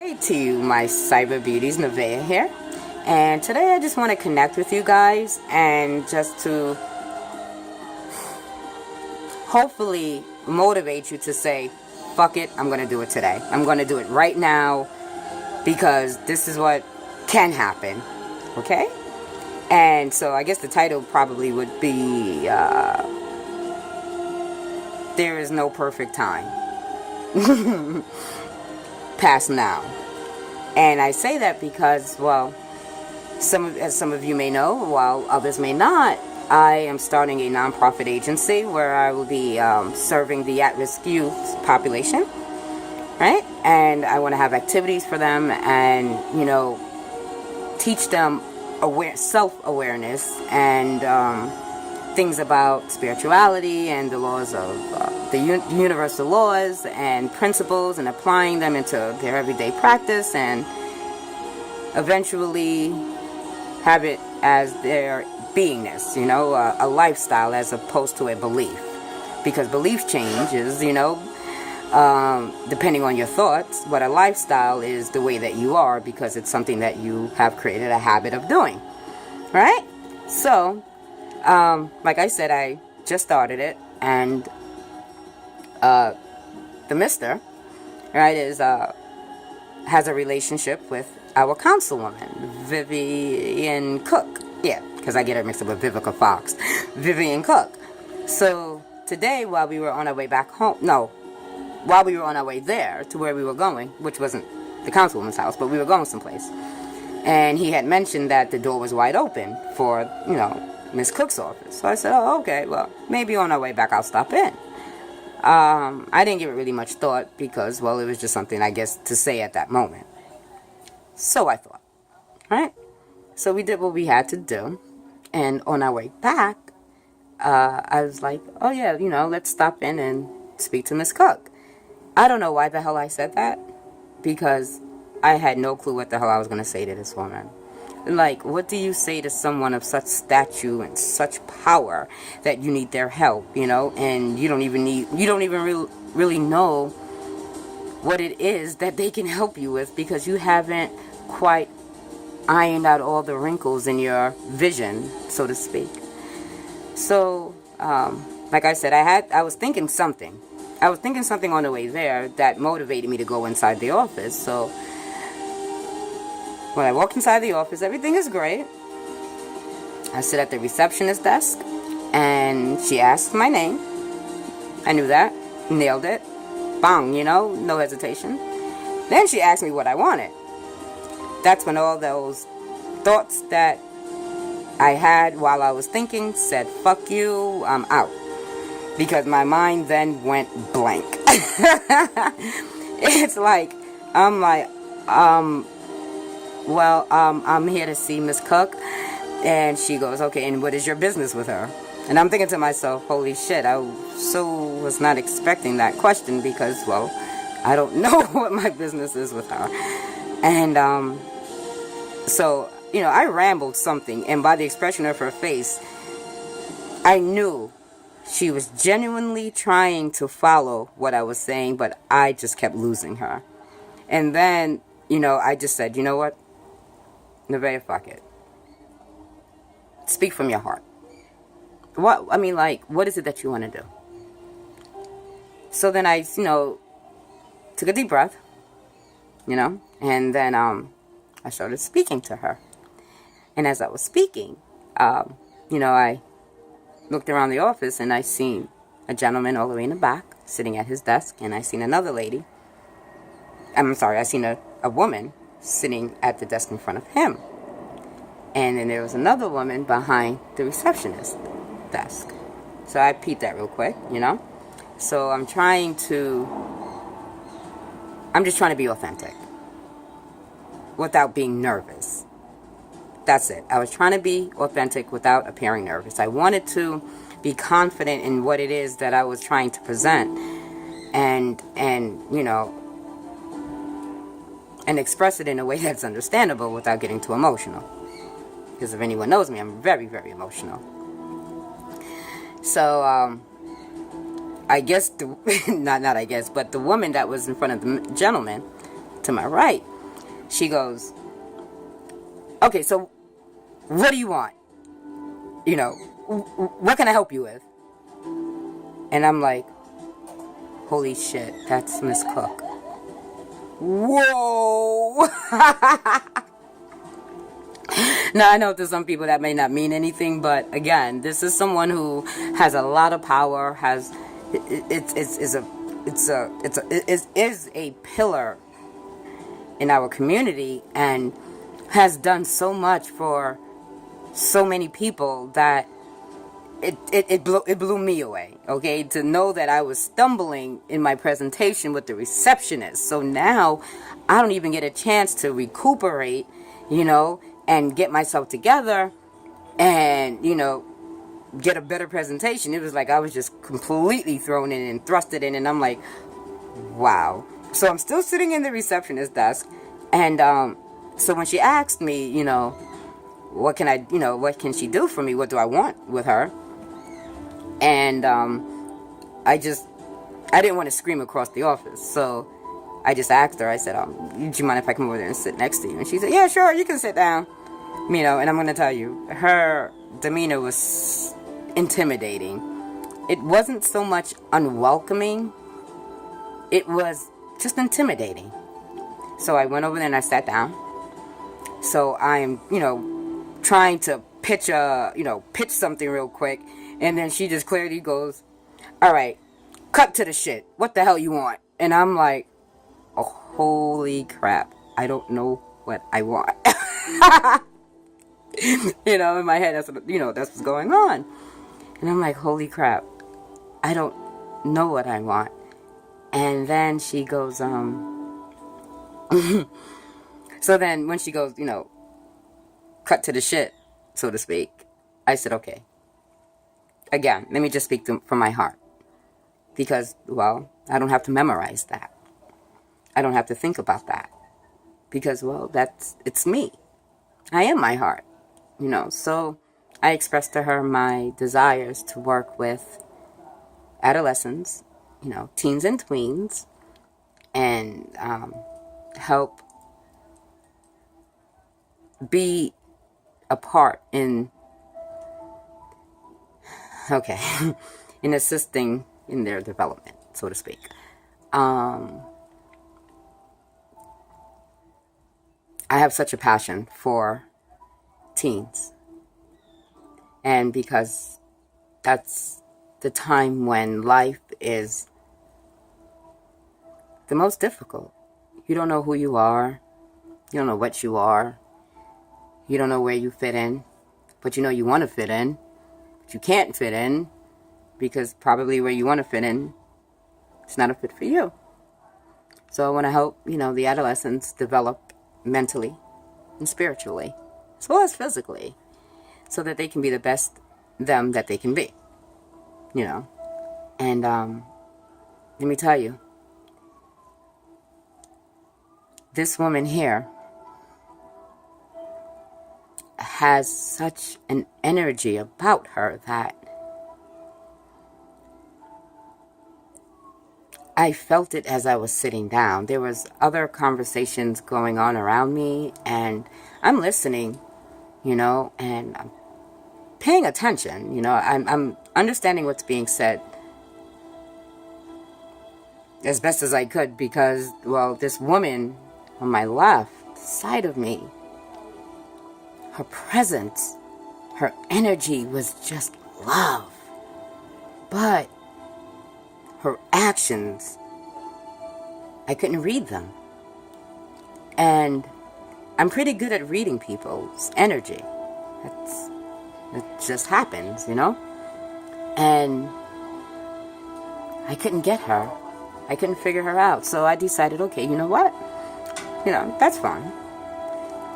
Hey to you, my cyber beauties, Nevaeh here, and today I just want to connect with you guys and just to hopefully motivate you to say, fuck it, I'm going to do it today. I'm going to do it right now because this is what can happen, okay? And so I guess the title probably would be, There is no perfect time. Past now. And I say that because, well, as some of you may know, while others may not, I am starting a nonprofit agency where I will be serving the at-risk youth population, right? And I want to have activities for them and, teach them self-awareness and things about spirituality and the laws of the universal laws and principles, and applying them into their everyday practice, and eventually have it as their beingness, a lifestyle as opposed to a belief, because belief changes, depending on your thoughts, but a lifestyle is the way that you are because it's something that you have created a habit of doing, right? So like I said, I just started it, and the mister, right, has a relationship with our councilwoman, Vivian Cook. Yeah, because I get her mixed up with Vivica Fox. Vivian Cook. So today, while we were on our way back home, while we were on our way there to where we were going, which wasn't the councilwoman's house, but we were going someplace, and he had mentioned that the door was wide open for, Miss Cook's office. So I said, oh, okay, well, maybe on our way back I'll stop in. I didn't give it really much thought because, well, it was just something, I guess, to say at that moment. So I thought, right? So we did what we had to do. And on our way back, I was like, oh, yeah, let's stop in and speak to Miss Cook. I don't know why the hell I said that, because I had no clue what the hell I was going to say to this woman. Like, what do you say to someone of such stature and such power that you need their help, and you don't even really know what it is that they can help you with, because you haven't quite ironed out all the wrinkles in your vision, so to speak. So, like I said, I was thinking something. I was thinking something on the way there that motivated me to go inside the office. So when I walk inside the office, everything is great. I sit at the receptionist desk, and she asks my name. I knew that. Nailed it. Bang, no hesitation. Then she asked me what I wanted. That's when all those thoughts that I had while I was thinking said, fuck you, I'm out. Because my mind then went blank. It's like, I'm like, I'm here to see Miss Cook. And she goes, okay, and what is your business with her? And I'm thinking to myself, holy shit, I was not expecting that question because, well, I don't know what my business is with her. And so, I rambled something, and by the expression of her face, I knew she was genuinely trying to follow what I was saying, but I just kept losing her. And then, I just said, you know what? Nevaeh, fuck it. Speak from your heart. What is it that you want to do? So then I, took a deep breath, and then I started speaking to her. And as I was speaking, I looked around the office, and I seen a gentleman all the way in the back sitting at his desk, and I seen another lady. I seen a woman sitting at the desk in front of him. And then there was another woman behind the receptionist desk. So I peeped that real quick, So I'm just trying to be authentic without being nervous. That's it. I was trying to be authentic without appearing nervous. I wanted to be confident in what it is that I was trying to present and express it in a way that's understandable without getting too emotional. Because if anyone knows me, I'm very, very emotional. So, I guess, but the woman that was in front of the gentleman to my right, she goes, okay, so what do you want? You know, what can I help you with? And I'm like, holy shit, that's Miss Cook. Whoa! Now, I know to some people that may not mean anything, but again, this is someone who has a lot of power, is a pillar in our community, and has done so much for so many people that it blew me away, okay? To know that I was stumbling in my presentation with the receptionist. So now I don't even get a chance to recuperate, and get myself together and, get a better presentation. It was like I was just completely thrown in and thrusted in, and I'm like, wow. So I'm still sitting in the receptionist desk, and so when she asked me, what can she do for me? What do I want with her? And I didn't want to scream across the office, so I just asked her. I said, do you mind if I come over there and sit next to you? And she said, yeah, sure, you can sit down. And I'm going to tell you, her demeanor was intimidating. It wasn't so much unwelcoming. It was just intimidating. So I went over there and I sat down. So I'm, trying to pitch something real quick. And then she just clearly goes, all right, cut to the shit. What the hell you want? And I'm like, oh, holy crap. I don't know what I want. In my head, that's what's going on. And I'm like, holy crap. I don't know what I want. And then she goes, so then when she goes, cut to the shit, so to speak, I said, okay. Again, let me just speak from my heart. Because, well, I don't have to memorize that. I don't have to think about that. Because, well, it's me. I am my heart. So I expressed to her my desires to work with adolescents, teens and tweens, and help be a part in assisting in their development, so to speak. I have such a passion for teens, and because that's the time when life is the most difficult. You don't know who you are. You don't know what you are. You don't know where you fit in, but you want to fit in, but you can't fit in because probably where you want to fit in, it's not a fit for you. So I want to help, the adolescents develop mentally and spiritually, as well as physically, so that they can be the best them that they can be, And let me tell you, this woman here has such an energy about her that I felt it as I was sitting down. There was other conversations going on around me, and I'm listening, and I'm paying attention, I'm understanding what's being said as best as I could because, well, this woman on my left side of me, her presence, her energy was just love. But her actions, I couldn't read them. And I'm pretty good at reading people's energy. It just happens, And I couldn't get her. I couldn't figure her out. So I decided, okay, you know what? That's fine.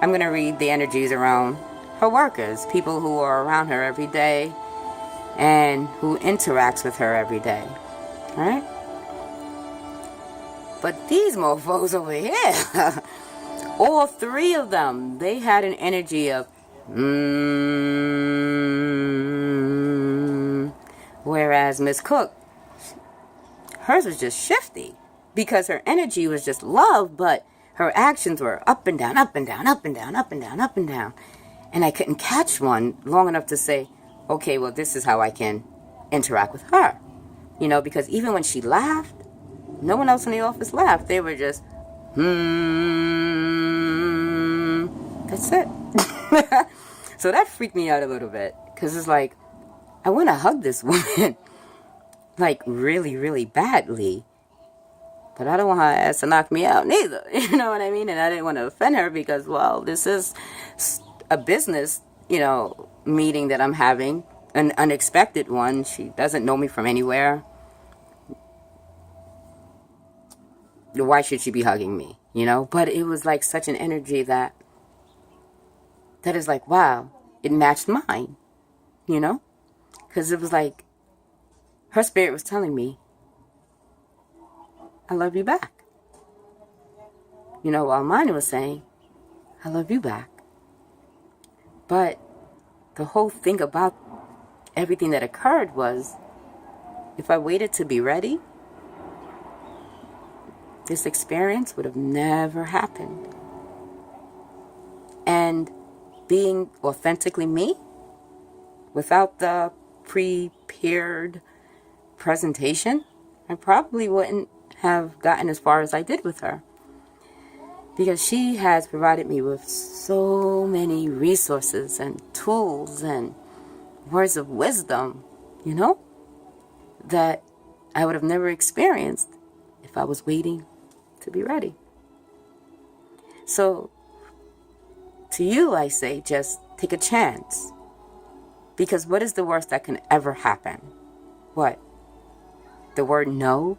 I'm going to read the energies around her workers, people who are around her every day and who interacts with her every day. All right? But these mofos over here, all three of them, they had an energy of whereas Miss Cook, hers was just shifty because her energy was just love, but her actions were up and down, up and down, up and down, up and down, up and down. And I couldn't catch one long enough to say, okay, well, this is how I can interact with her. You know, because even when she laughed, no one else in the office laughed. They were just, that's it. So that freaked me out a little bit. Because it's like, I want to hug this woman. Like, really, really badly. But I don't want her ass to knock me out neither. You know what I mean? And I didn't want to offend her because, well, this is a business, you know, meeting that I'm having. An unexpected one. She doesn't know me from anywhere. Why should she be hugging me? You know? But it was like such an energy that is like, wow, it matched mine. You know? Because it was like, her spirit was telling me, I love you back. You know, while mine was saying, I love you back. But the whole thing about everything that occurred was, if I waited to be ready, this experience would have never happened. And being authentically me, without the prepared presentation, I probably wouldn't have gotten as far as I did with her. Because she has provided me with so many resources and tools and words of wisdom, you know, that I would have never experienced if I was waiting to be ready. So, to you, I say, just take a chance. Because what is the worst that can ever happen? What? The word no?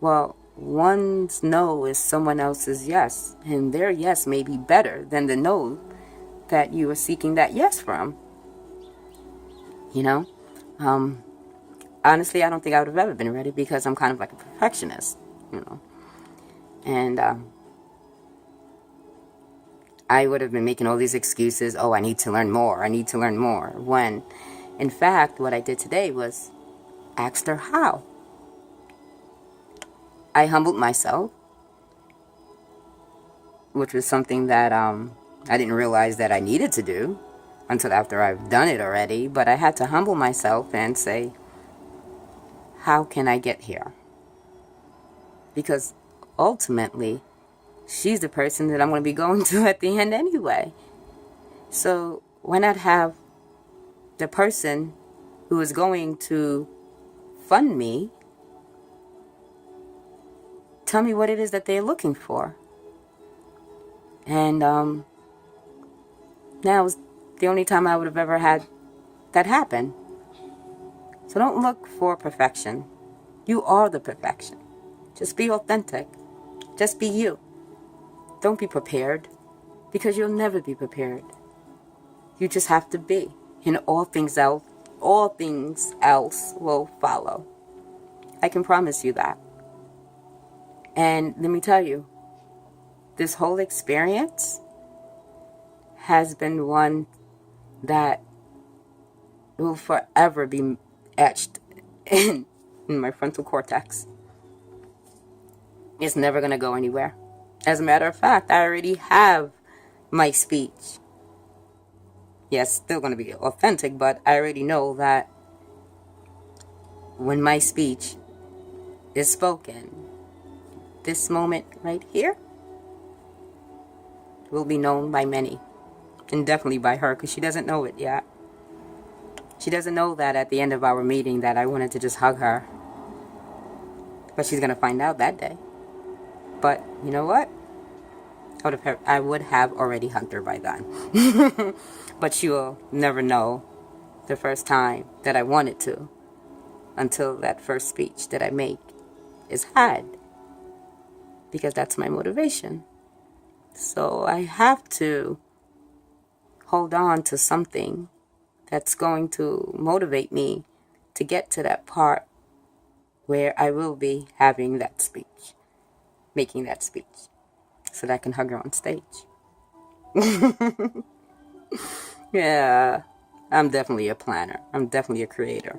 Well, one's no is someone else's yes. And their yes may be better than the no that you were seeking that yes from. You know? Honestly, I don't think I would have ever been ready because I'm kind of like a perfectionist, you know. And I would have been making all these excuses. Oh, I need to learn more. I need to learn more. When, in fact, what I did today was asked her how. I humbled myself, which was something that I didn't realize that I needed to do until after I've done it already. But I had to humble myself and say, how can I get here? Because ultimately, she's the person that I'm going to be going to at the end anyway. So why not have the person who is going to fund me tell me what it is that they're looking for? And now is the only time I would have ever had that happen. So don't look for perfection. You are the perfection. Just be authentic. Just be you. Don't be prepared, because you'll never be prepared. You just have to be. And all things else will follow. I can promise you that. And let me tell you, this whole experience has been one that will forever be etched in my frontal cortex. It's never going to go anywhere. As a matter of fact, I already have my speech. Yes, still going to be authentic, but I already know that when my speech is spoken, this moment right here will be known by many. And definitely by her, because she doesn't know it yet. She doesn't know that at the end of our meeting that I wanted to just hug her. But she's going to find out that day. But you know what? I would have already hugged her by then. But she will never know the first time that I wanted to until that first speech that I make is had. Because that's my motivation. So I have to hold on to something that's going to motivate me to get to that part where I will be having that speech, making that speech, so that I can hug her on stage. Yeah, I'm definitely a planner. I'm definitely a creator.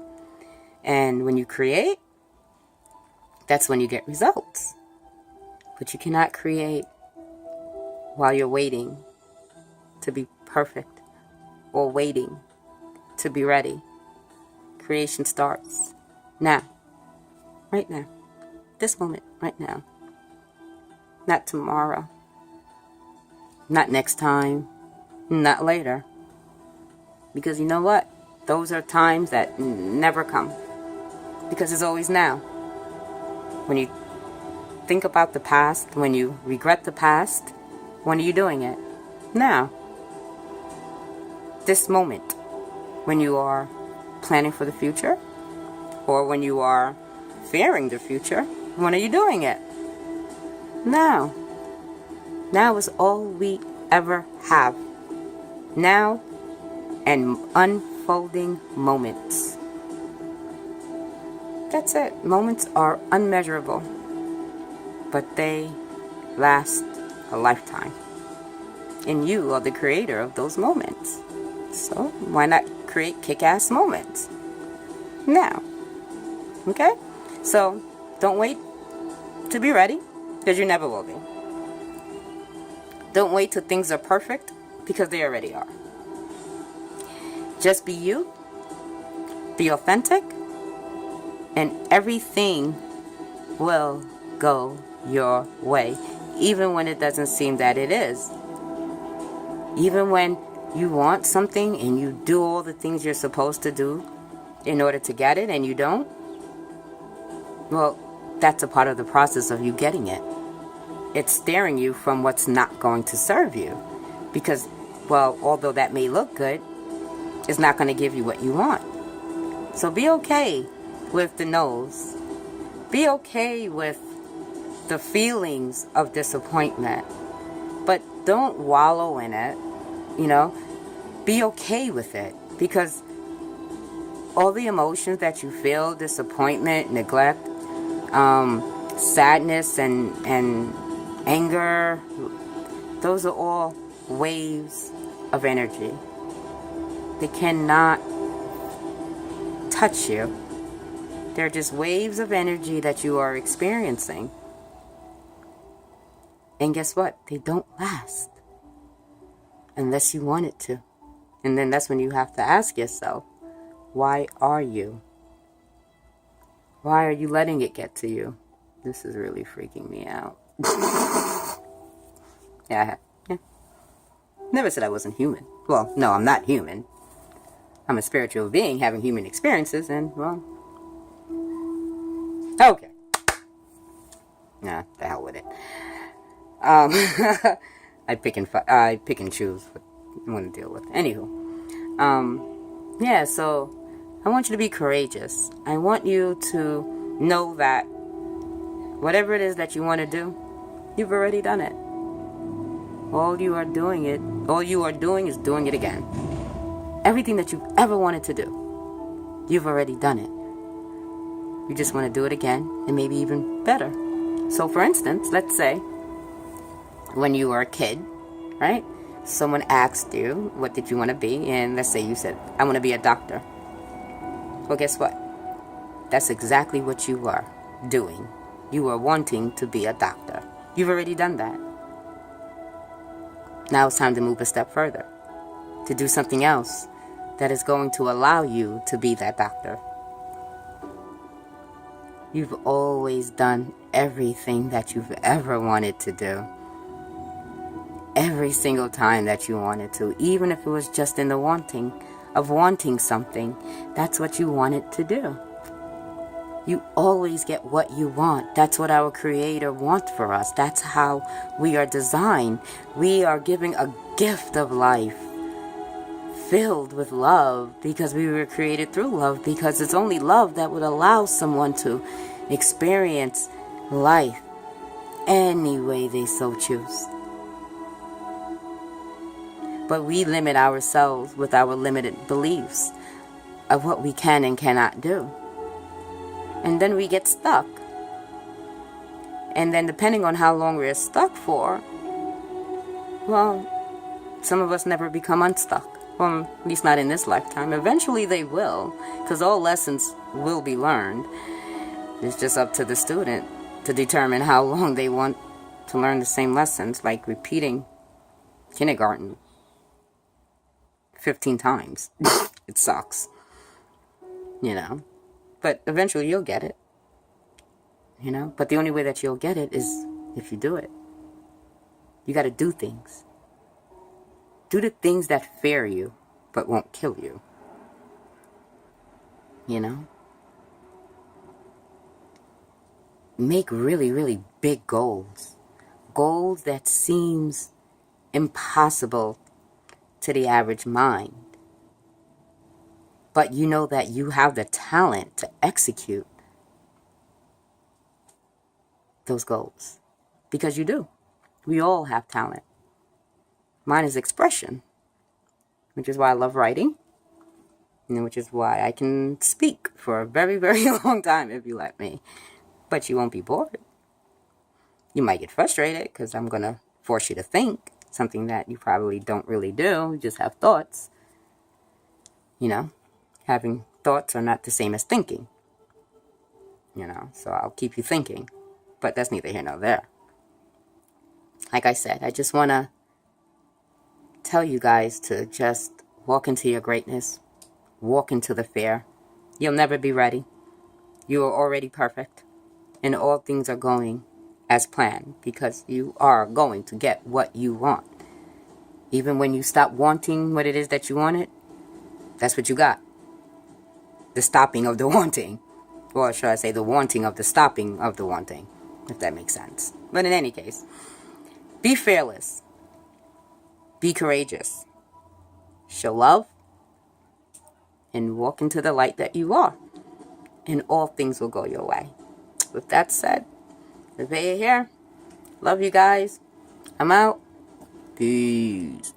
And when you create, that's when you get results. But you cannot create while you're waiting to be perfect or waiting to be ready. Creation starts now, right now, this moment, right now. Not tomorrow, not next time, not later. Because you know what? Those are times that never come. Because it's always now. When you think about the past, when you regret the past, when are you doing it? Now. This moment. When you are planning for the future, or when you are fearing the future, when are you doing it? Now. Now is all we ever have. Now and unfolding moments. That's it. Moments are unmeasurable, but they last a lifetime. And you are the creator of those moments. So why not create kick-ass moments now? Okay? So don't wait to be ready, because you never will be. Don't wait till things are perfect, because they already are. Just be you. Be authentic. And everything will go your way, even when it doesn't seem that it is. Even when you want something and you do all the things you're supposed to do in order to get it and you don't, well, that's a part of the process of you getting it. It's steering you from what's not going to serve you. Because, well, although that may look good, it's not going to give you what you want. So be okay with the no's. Be okay with the feelings of disappointment. But don't wallow in it, you know. Be okay with it. Because all the emotions that you feel, disappointment, neglect, sadness, and anger, those are all waves of energy. They cannot touch you. They're just waves of energy that you are experiencing. And guess what? They don't last. Unless you want it to. And then that's when you have to ask yourself, why are you? Why are you letting it get to you? This is really freaking me out. Yeah. Never said I wasn't human. Well, no, I'm not human. I'm a spiritual being having human experiences, and, well, okay. Nah, the hell with it. I pick and choose what I want to deal with. Anywho, yeah. So I want you to be courageous. I want you to know that whatever it is that you want to do, you've already done it. All you are doing is doing it again. Everything that you've ever wanted to do, you've already done it. You just want to do it again, and maybe even better. So for instance, let's say when you were a kid, right? Someone asked you, what did you want to be? And let's say you said, I want to be a doctor. Well, guess what? That's exactly what you are doing. You are wanting to be a doctor. You've already done that. Now it's time to move a step further, to do something else that is going to allow you to be that doctor. You've always done everything that you've ever wanted to do. Every single time that you wanted to, even if it was just in the wanting something, that's what you wanted to do. You always get what you want. That's what our Creator wants for us. That's how we are designed. We are giving a gift of life filled with love because we were created through love, because it's only love that would allow someone to experience life any way they so choose. But we limit ourselves with our limited beliefs of what we can and cannot do. And then we get stuck. And then depending on how long we're stuck for, well, some of us never become unstuck. Well, at least not in this lifetime. Eventually they will, because all lessons will be learned. It's just up to the student to determine how long they want to learn the same lessons, like repeating kindergarten 15 times. It sucks, you know. But eventually you'll get it, you know. But the only way that you'll get it is if you do it. You got to do things. Do the things that fear you, but won't kill you. You know? Make really, really big goals. Goals that seems impossible to the average mind. But you know that you have the talent to execute those goals. Because you do. We all have talent. Mine is expression, which is why I love writing, and which is why I can speak for a very, very long time if you let me. But you won't be bored. You might get frustrated because I'm going to force you to think, something that you probably don't really do. You just have thoughts. You know, having thoughts are not the same as thinking. You know, so I'll keep you thinking. But that's neither here nor there. Like I said, I just want to tell you guys to just walk into your greatness. Walk into the fair. You'll never be ready. You are already perfect. And all things are going as planned because you are going to get what you want. Even when you stop wanting what it is that you wanted, that's what you got. The stopping of the wanting. Or should I say the wanting of the stopping of the wanting, if that makes sense. But in any case, be fearless. Be courageous. Show love. And walk into the light that you are. And all things will go your way. With that said, Vivea here. Love you guys. I'm out. Peace.